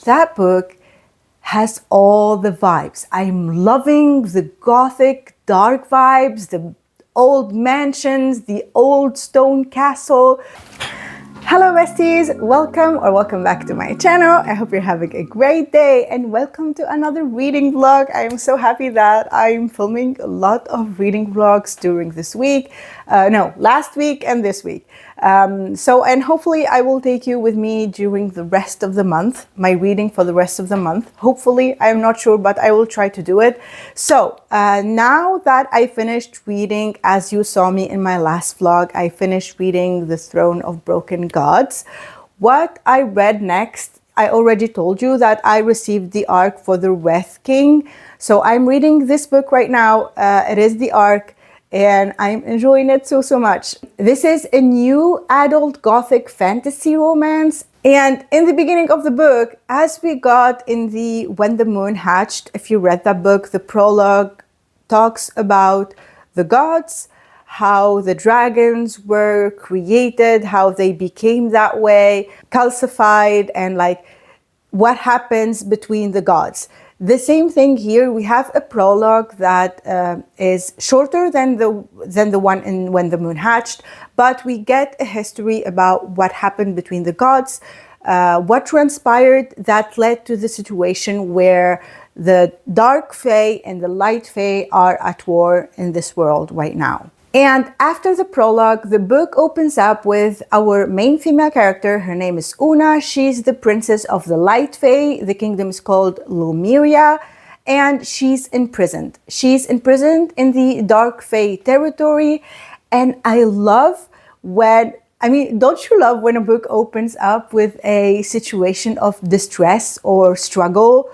That book has all the vibes. I'm loving the gothic, dark vibes, the old mansions, the old stone castle. Hello besties, welcome back to my channel. I hope you're having a great day and welcome to another reading vlog. I am so happy that I'm filming a lot of reading vlogs during this week. Last week and this week. And hopefully I will take you with me during the rest of the month, my reading for the rest of the month. Hopefully, I'm not sure, but I will try to do it. So now that I finished reading, as you saw me in my last vlog, I finished reading The Throne of Broken Gods. What I read next, I already told you that I received the arc for the Wraith King. So I'm reading this book right now. It is the arc. And I'm enjoying it so much. This is a new adult gothic fantasy romance. And in the beginning of the book, as we got in the When the Moon Hatched, if you read that book, the prologue talks about the gods, how the dragons were created, how they became that way, calcified, and like what happens between the gods. The same thing here. We have a prologue that is shorter than the one in When the Moon Hatched, but we get a history about what happened between the gods, what transpired that led to the situation where the dark fae and the light fae are at war in this world right now. And after the prologue, the book opens up with our main female character. Her name is Una. She's the princess of the Light Fae. The kingdom is called Lumeria, and she's imprisoned. She's imprisoned in the Dark Fae territory, and I love don't you love when a book opens up with a situation of distress or struggle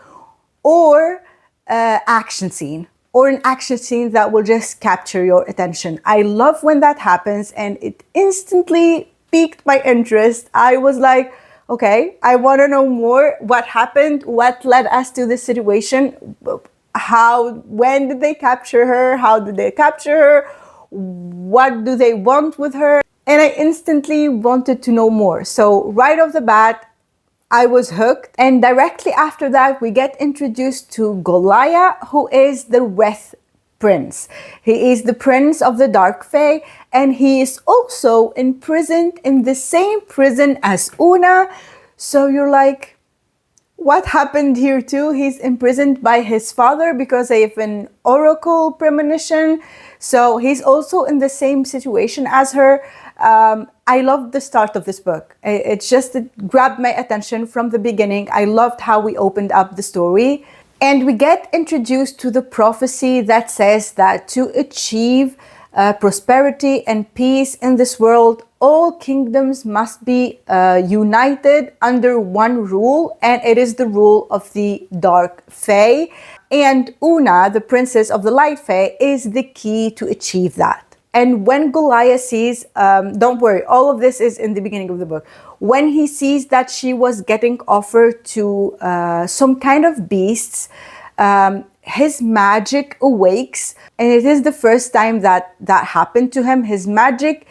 or action scene? Or an action scene that will just capture your attention. I love when that happens, and it instantly piqued my interest. I was like, okay, I want to know more. What happened? What led us to this situation? When did they capture her? How did they capture her? What do they want with her? And I instantly wanted to know more. So right off the bat, I was hooked, and directly after that we get introduced to Goliath, who is the Wraith Prince. He is the prince of the Dark Fae, and he is also imprisoned in the same prison as Una. So you're like, what happened here too? He's imprisoned by his father because of an oracle premonition. So he's also in the same situation as her. I loved the start of this book. It grabbed my attention from the beginning. I loved how we opened up the story. And we get introduced to the prophecy that says that to achieve prosperity and peace in this world, all kingdoms must be united under one rule, and it is the rule of the Dark Fae. And Una, the princess of the Light Fae, is the key to achieve that. And when Goliath sees, don't worry, all of this is in the beginning of the book. When he sees that she was getting offered to some kind of beasts, his magic awakes. And it is the first time that happened to him. His magic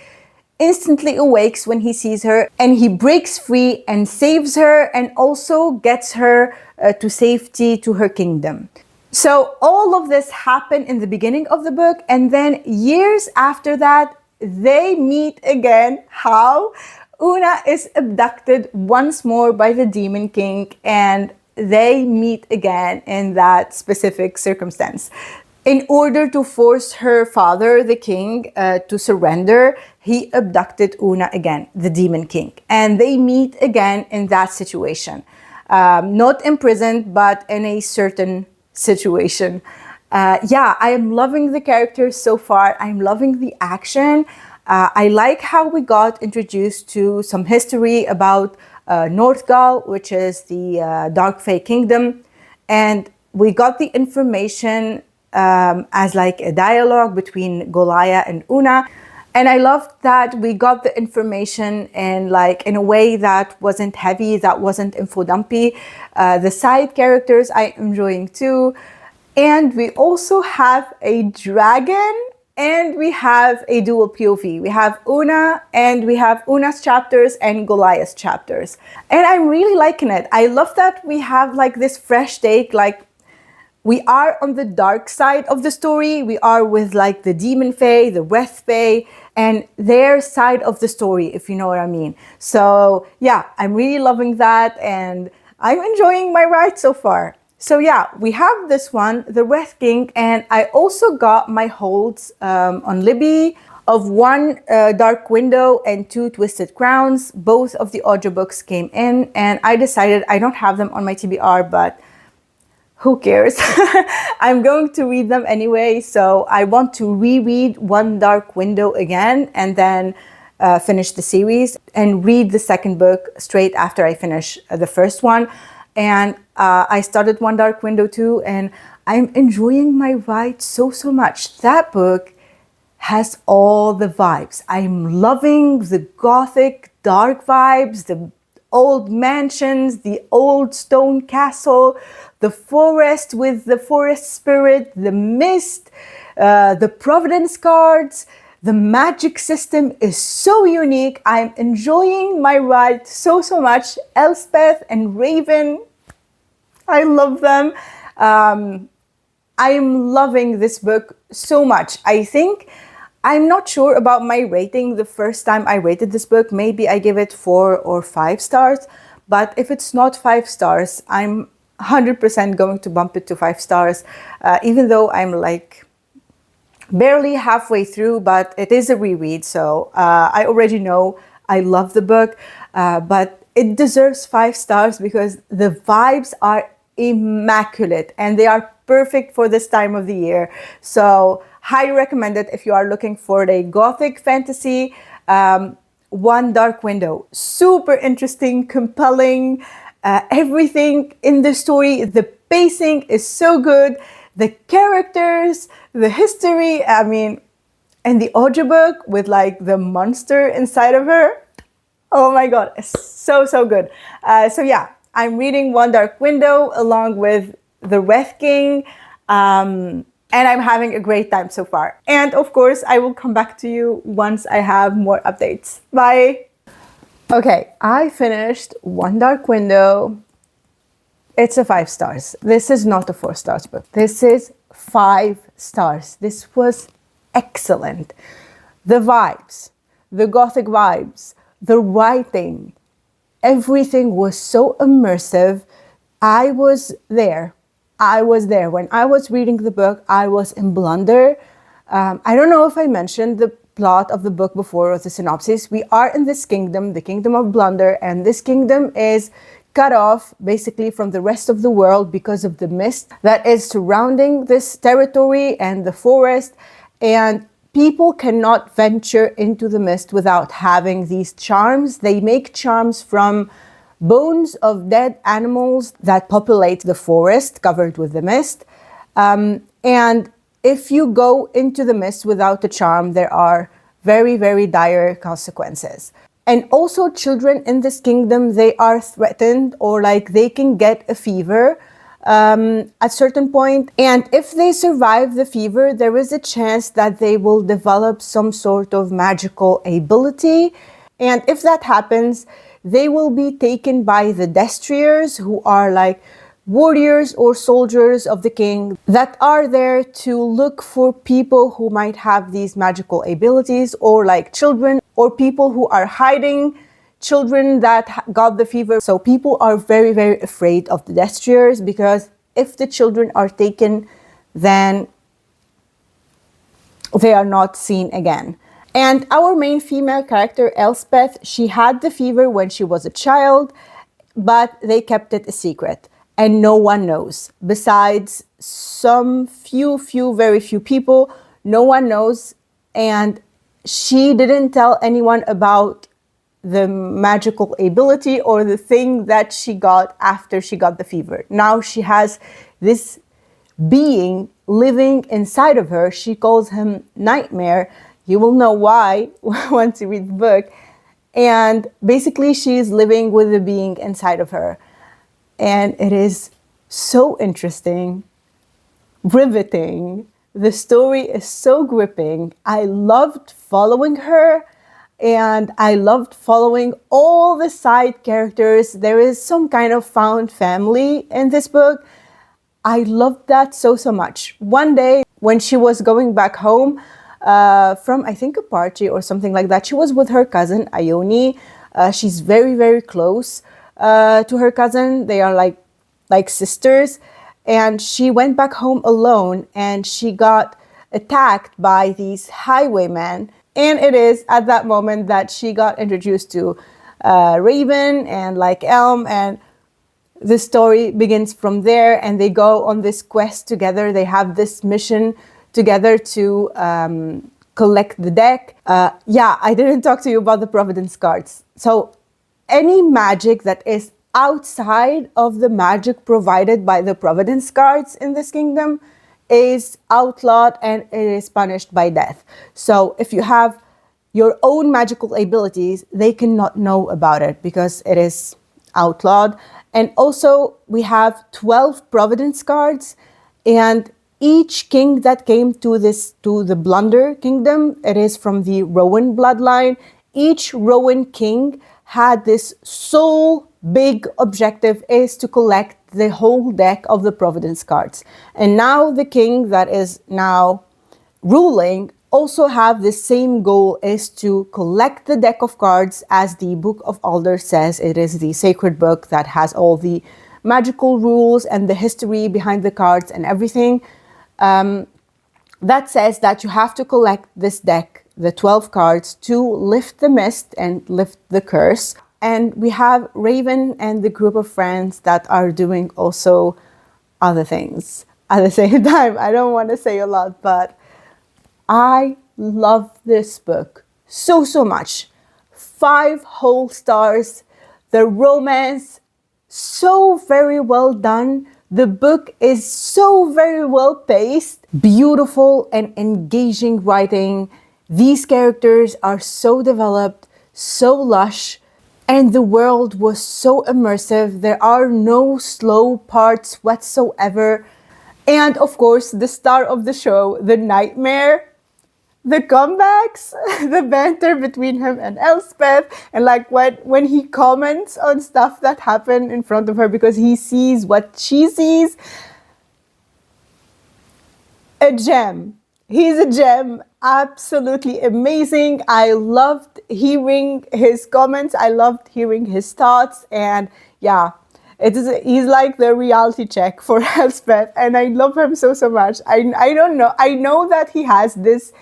instantly awakes when he sees her, and he breaks free and saves her, and also gets her to safety to her kingdom. So all of this happened in the beginning of the book, and then years after that, they meet again. How? Una is abducted once more by the Demon King, and they meet again in that specific circumstance. In order to force her father, the king, to surrender, he abducted Una again, the Demon King. And they meet again in that situation. Not imprisoned, but in a certain situation. I am loving the characters so far. I'm loving the action. I like how we got introduced to some history about Northgall, which is the Dark Fae Kingdom, and we got the information as like a dialogue between Goliath and Una. And I loved that we got the information in a way that wasn't heavy, that wasn't info dumpy. The side characters I'm enjoying too. And we also have a dragon And we have a dual POV. We have Una, and we have Una's chapters and Goliath's chapters. And I'm really liking it. I love that we have like this fresh take, like we are on the dark side of the story. We are with like the demon fae, the Wraith fae, and their side of the story, if you know what I mean. So yeah, I'm really loving that, and I'm enjoying my ride so far. So yeah, we have this one, the Wraith King, and I also got my holds on Libby of one Dark Window and two Twisted Crowns. Both of the audiobooks came in, and I decided I don't have them on my TBR, but who cares? I'm going to read them anyway, so I want to reread One Dark Window again and then finish the series and read the second book straight after I finish the first one. And I started One Dark Window too, and I'm enjoying my ride so much. That book has all the vibes. I'm loving the gothic dark vibes, the old mansions, the old stone castle, the forest with the forest spirit, the mist, the Providence cards. The magic system is so unique. I'm enjoying my ride so much. Elspeth and Raven, I love them. I'm loving this book so much. I think I'm not sure about my rating the first time I rated this book. Maybe I give it 4 or 5 stars. But if it's not 5 stars, I'm 100% going to bump it to 5 stars. Even though I'm like barely halfway through, but it is a reread. So I already know I love the book. But it deserves 5 stars because the vibes are immaculate and they are perfect for this time of the year. So highly recommend it if you are looking for a gothic fantasy. One Dark Window, super interesting, compelling. Everything in the story, the pacing is so good. The characters, the history, I mean, and the audiobook with like the monster inside of her. Oh my God, it's so good. So yeah, I'm reading One Dark Window along with the Wraith King. And I'm having a great time so far. And of course, I will come back to you once I have more updates. Bye. Okay, I finished One Dark Window. It's a 5 stars. This is not a 4 stars book. This is 5 stars. This was excellent. The vibes, the gothic vibes, the writing, everything was so immersive. I was there. When I was reading the book. I was in Blunder. I don't know if I mentioned the plot of the book before or the synopsis. We are in this kingdom, the kingdom of Blunder, and this kingdom is cut off basically from the rest of the world because of the mist that is surrounding this territory and the forest. And people cannot venture into the mist without having these charms. They make charms from bones of dead animals that populate the forest covered with the mist. And if you go into the mist without a charm, there are very dire consequences. And also children in this kingdom, they are threatened or like they can get a fever at certain point. And if they survive the fever, there is a chance that they will develop some sort of magical ability. And if that happens, they will be taken by the destriers, who are like warriors or soldiers of the king that are there to look for people who might have these magical abilities, or like children or people who are hiding children that got the fever. So people are very afraid of the destriers because if the children are taken, then they are not seen again. And our main female character, Elspeth, she had the fever when she was a child, but they kept it a secret. And no one knows. Besides some very few people, no one knows. And she didn't tell anyone about the magical ability or the thing that she got after she got the fever. Now she has this being living inside of her. She calls him Nightmare. You will know why once you read the book. And basically she's living with the being inside of her. And it is so interesting, riveting, The story is so gripping. I loved following her, and I loved following all the side characters. There is some kind of found family in this book. I loved that so, so much. One day when she was going back home from, I think, a party or something like that, she was with her cousin, Ione. She's very, very close to her cousin. They are like sisters. And she went back home alone, and she got attacked by these highwaymen. And it is at that moment that she got introduced to Raven and like Elm, and the story begins from there, and they go on this quest together. They have this mission together to collect the deck. Yeah, I didn't talk to you about the Providence cards. So any magic that is outside of the magic provided by the Providence cards in this kingdom is outlawed, and it is punished by death. So if you have your own magical abilities, they cannot know about it because it is outlawed. And also we have 12 Providence cards, and each king that came to the Blunder Kingdom, it is from the Rowan bloodline. Each Rowan king had this sole big objective, is to collect the whole deck of the Providence cards. And now the king that is now ruling also have the same goal, is to collect the deck of cards. As the Book of Alder says, it is the sacred book that has all the magical rules and the history behind the cards and everything. That says that you have to collect this deck, the 12 cards, to lift the mist and lift the curse. And we have Raven and the group of friends that are doing also other things at the same time. I don't want to say a lot, but I love this book so, so much. 5 whole stars. The romance, so very well done. The book is so very well paced. Beautiful and engaging writing. These characters are so developed, so lush, and the world was so immersive. There are no slow parts whatsoever. And of course, the star of the show, the Nightmare. The comebacks, the banter between him and Elspeth, and like when he comments on stuff that happened in front of her because he sees what she sees. A gem. He's a gem. Absolutely amazing. I loved hearing his comments. I loved hearing his thoughts. And yeah, he's like the reality check for Elspeth. And I love him so, so much. I don't know. I know that he has this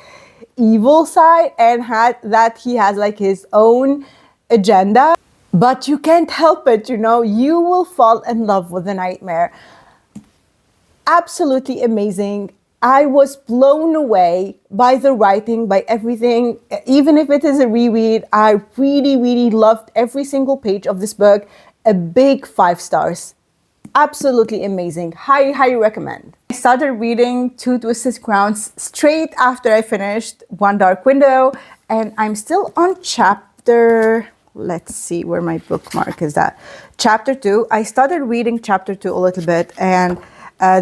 evil side and that he has like his own agenda, but you can't help it, you will fall in love with the Nightmare. Absolutely amazing. I was blown away by the writing, by everything. Even if it is a reread, I really, really loved every single page of this book. A big 5 stars. Absolutely amazing. Highly, highly recommend. I started reading 2 Twisted Crowns straight after I finished One Dark Window, and I'm still on chapter, let's see where my bookmark is at. Chapter 2. I started reading chapter 2 a little bit, and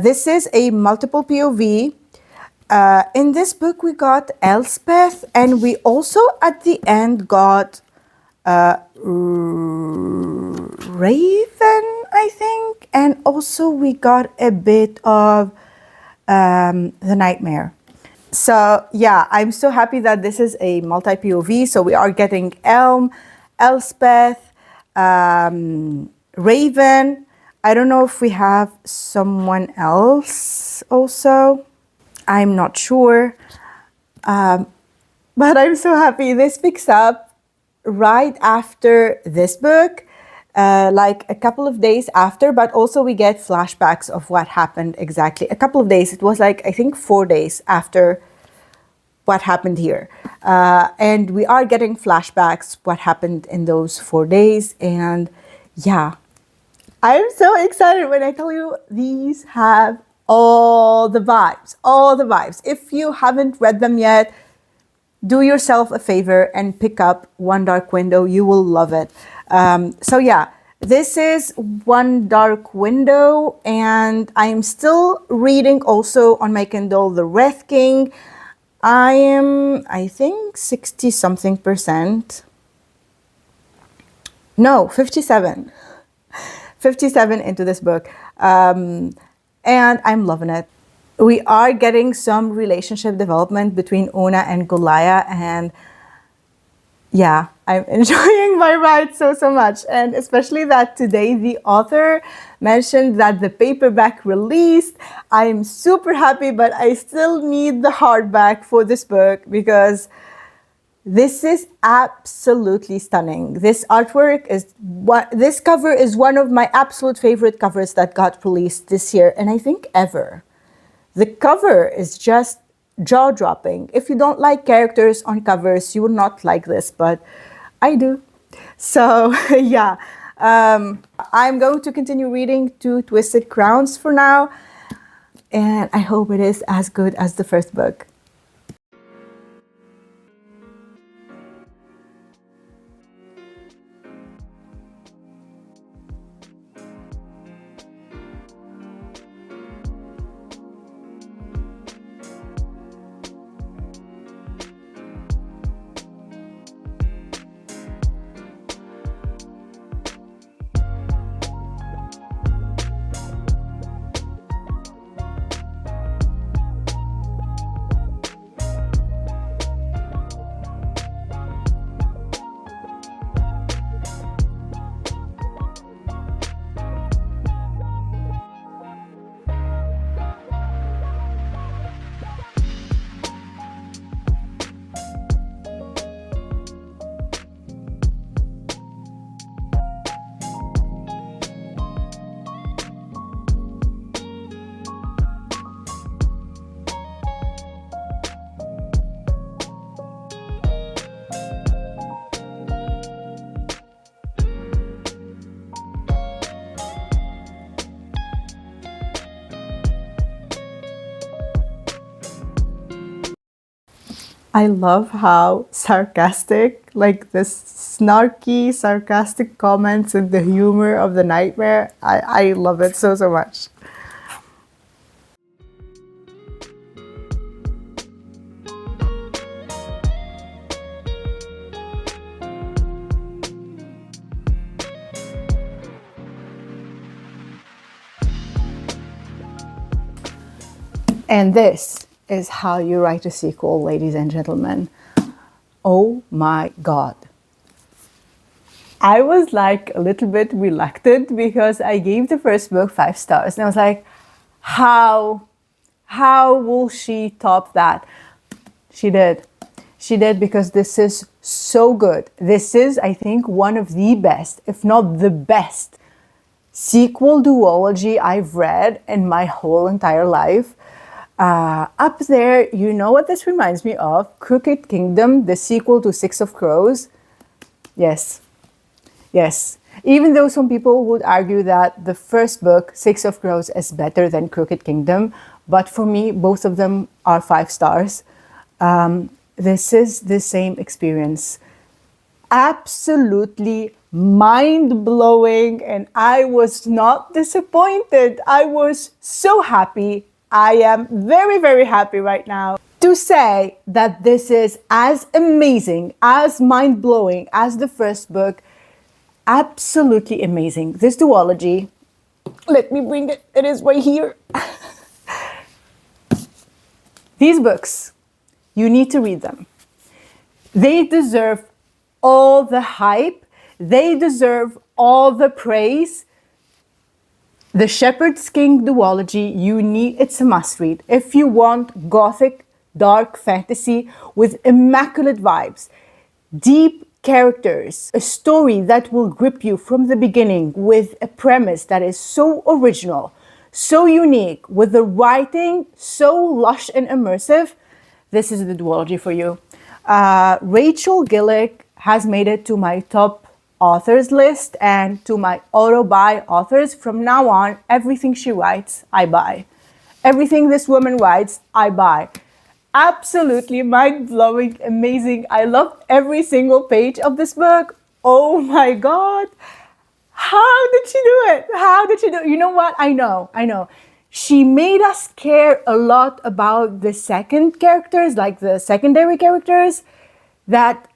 this is a multiple POV. In this book we got Elspeth, and we also at the end got Raven, I think, and also we got a bit of the Nightmare. So yeah, I'm so happy that this is a multi-POV. So we are getting Elm, Elspeth, Raven. I don't know if we have someone else also. I'm not sure. But I'm so happy. This picks up right after this book, like a couple of days after, but also we get flashbacks of what happened exactly. A couple of days, it was like, I think 4 days after what happened here. And we are getting flashbacks, what happened in those 4 days. And yeah, I'm so excited when I tell you these have all the vibes, all the vibes. If you haven't read them yet, do yourself a favor and pick up One Dark Window. You will love it. So yeah, This is One Dark Window, and I am still reading also on my Kindle the Wraith King. I am, I think, 60 something percent. No, 57. 57 into this book. And I'm loving it. We are getting some relationship development between Una and Golaya, and yeah, I'm enjoying my ride so much. And especially that today the author mentioned that the paperback released. I'm super happy, but I still need the hardback for this book because this is absolutely stunning. This artwork is this cover is one of my absolute favorite covers that got released this year, and I think ever. The cover is just jaw-dropping. If you don't like characters on covers, you will not like this, but I do. So yeah, I'm going to continue reading Two Twisted Crowns for now, and I hope it is as good as the first book. I love how sarcastic, like the snarky, sarcastic comments and the humor of the nightmare. I love it so much. And this is how you write a sequel, ladies and gentlemen. Oh my God. I was like a little bit reluctant because I gave the first book 5 stars. And I was like, how will she top that? She did. She did, because this is so good. This is, I think, one of the best, if not the best, sequel duology I've read in my whole entire life. Up there, you know what this reminds me of? Crooked Kingdom, the sequel to Six of Crows. Yes. Yes. Even though some people would argue that the first book, Six of Crows, is better than Crooked Kingdom, but for me, both of them are 5 stars. This is the same experience. Absolutely mind-blowing, and I was not disappointed. I was so happy. I am very happy right now to say that this is as amazing, as mind-blowing as the first book. Absolutely amazing. This duology, let me bring it, it is right here. These books, you need to read them. They deserve all the hype. They deserve all the praise. The Shepherd King Duology, it's a must read. If you want gothic, dark fantasy with immaculate vibes, deep characters, a story that will grip you from the beginning with a premise that is so original, so unique, with the writing so lush and immersive, this is the duology for you. Rachel Gillig has made it to my top authors list and to my auto-buy authors. From now on, everything she writes, I buy. Everything this woman writes, I buy. Absolutely mind-blowing, amazing. I love every single page of this book. Oh my God. How did she do it? How did she do it? You know what? I know. She made us care a lot about the second characters, like the secondary characters, that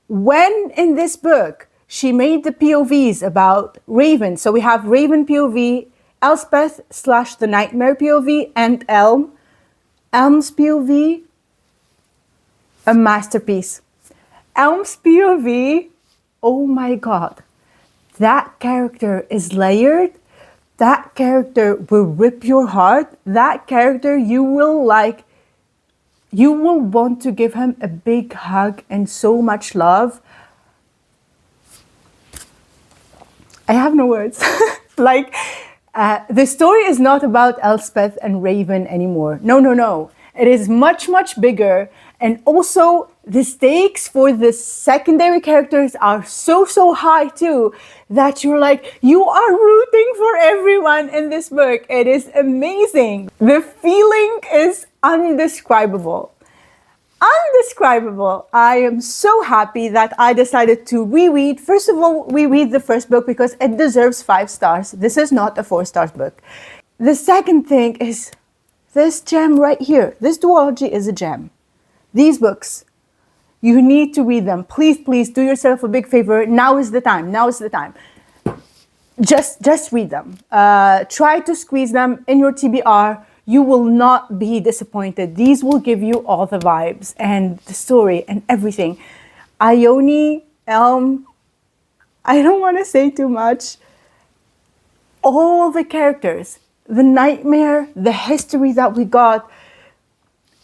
when in this book, she made the POVs about Raven. So we have Raven POV, Elspeth / the Nightmare POV, and Elm's POV, a masterpiece. Elm's POV, oh my God. That character is layered. That character will rip your heart. That character you will want to give him a big hug and so much love. I have no words. The story is not about Elspeth and Raven anymore. No. It is much, much bigger. And also, the stakes for the secondary characters are so high too, that you are rooting for everyone in this book. It is amazing. The feeling is indescribable. I am so happy that I decided to reread. First of all, reread the first book because it deserves 5 stars. This is not a 4-star book. The second thing is this gem right here. This duology is a gem. These books, you need to read them. Please do yourself a big favor. Now is the time. Just read them. Try to squeeze them in your TBR. You will not be disappointed. These will give you all the vibes and the story and everything. Ione, Elm, I don't want to say too much. All the characters, the nightmare, the history that we got,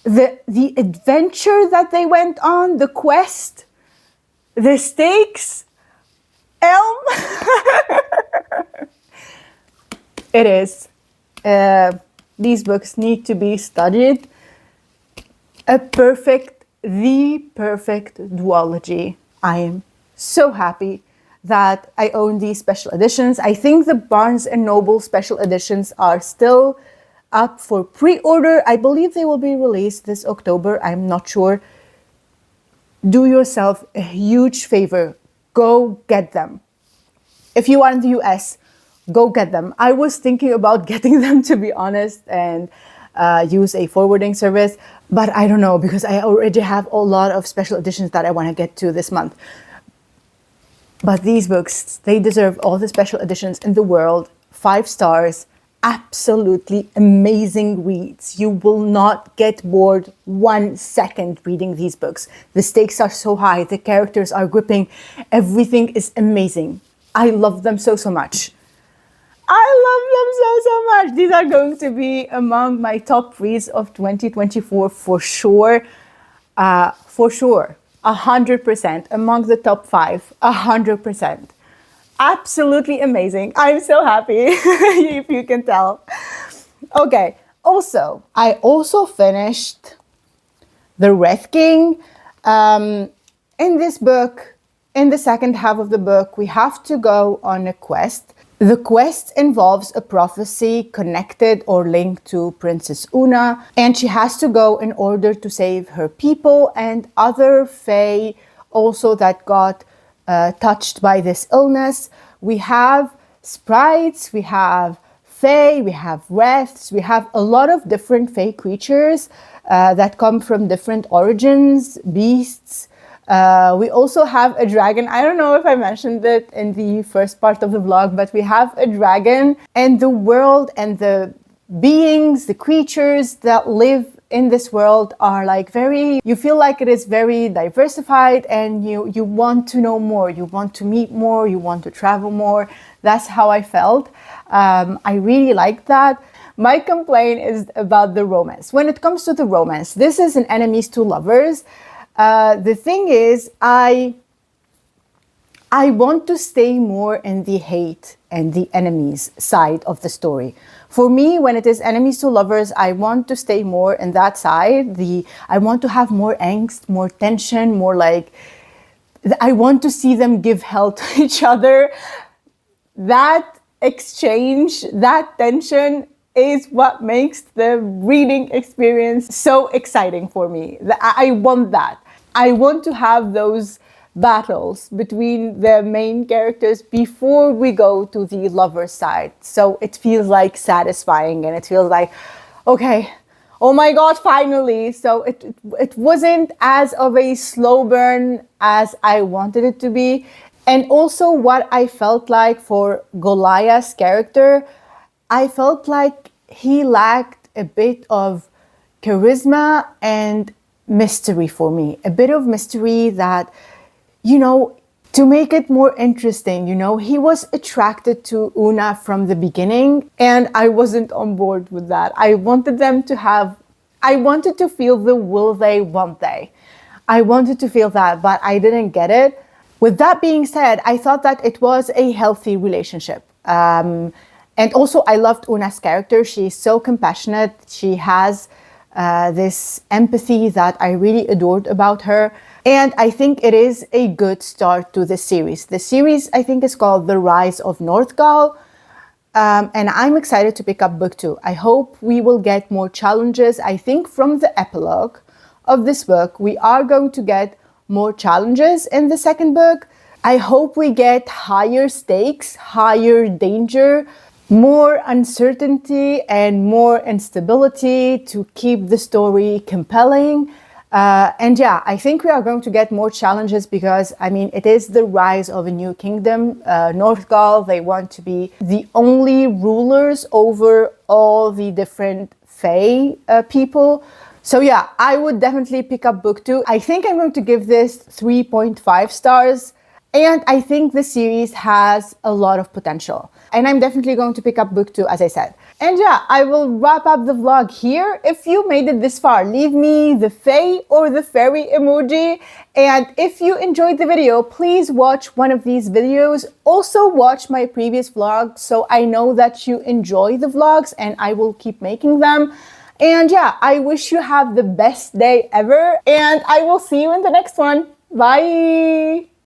the adventure that they went on, the quest, the stakes, Elm. It is. These books need to be studied. The perfect duology. I am so happy that I own these special editions. I think the Barnes & Noble special editions are still up for pre-order. I believe they will be released this October. I'm not sure. Do yourself a huge favor. Go get them. If you are in the US, go get them. I was thinking about getting them, to be honest, and use a forwarding service, but I don't know because I already have a lot of special editions that I want to get to this month. But these books, they deserve all the special editions in the world. 5 stars, absolutely amazing reads. You will not get bored 1 second reading these books. The stakes are so high, the characters are gripping, everything is amazing. I love them so much. So much. These are going to be among my top reads of 2024 for sure. 100%. Among the top 5, 100%. Absolutely amazing. I'm so happy, if you can tell. Okay. Also, I also finished the Wraith King. In this book, in the second half of the book, we have to go on a quest. The quest involves a prophecy connected or linked to Princess Una, and she has to go in order to save her people and other fae also that got touched by this illness. We have sprites, we have fae, we have wraiths, we have a lot of different fae creatures that come from different origins, beasts. We also have a dragon. I don't know if I mentioned it in the first part of the vlog, but we have a dragon, and the world and the beings, the creatures that live in this world are you feel like it is very diversified, and you want to know more, you want to meet more, you want to travel more. That's how I felt. I really like that. My complaint is about the romance. When it comes to the romance, this is an enemies to lovers. The thing is, I want to stay more in the hate and the enemies side of the story. For me, when it is enemies to lovers, I want to stay more in that side. I want to have more angst, more tension, more I want to see them give hell to each other. That exchange, that tension is what makes the reading experience so exciting for me. I want that. I want to have those battles between the main characters before we go to the lover side. So it feels like satisfying, and it feels like, okay, oh my god, finally. So it wasn't as of a slow burn as I wanted it to be. And also what I felt like for Goliath's character, I felt like he lacked a bit of charisma and mystery for me. A bit of mystery that, you know, to make it more interesting, you know, he was attracted to Una from the beginning, and I wasn't on board with that. I wanted to feel the will they, won't they. I wanted to feel that, but I didn't get it. With that being said, I thought that it was a healthy relationship. And also, I loved Una's character. She's so compassionate. She has this empathy that I really adored about her. And I think it is a good start to the series. The series, I think, is called The Rise of Northgall. And I'm excited to pick up book 2. I hope we will get more challenges. I think from the epilogue of this book, we are going to get more challenges in the second book. I hope we get higher stakes, higher danger, more uncertainty, and more instability to keep the story compelling. And yeah, I think we are going to get more challenges because, I mean, it is the rise of a new kingdom. Northgall, they want to be the only rulers over all the different Fae people. So yeah, I would definitely pick up book 2. I think I'm going to give this 3.5 stars. And I think the series has a lot of potential. And I'm definitely going to pick up book 2, as I said. And yeah, I will wrap up the vlog here. If you made it this far, leave me the Fae or the fairy emoji. And if you enjoyed the video, please watch one of these videos. Also watch my previous vlog so I know that you enjoy the vlogs and I will keep making them. And yeah, I wish you have the best day ever. And I will see you in the next one. Bye!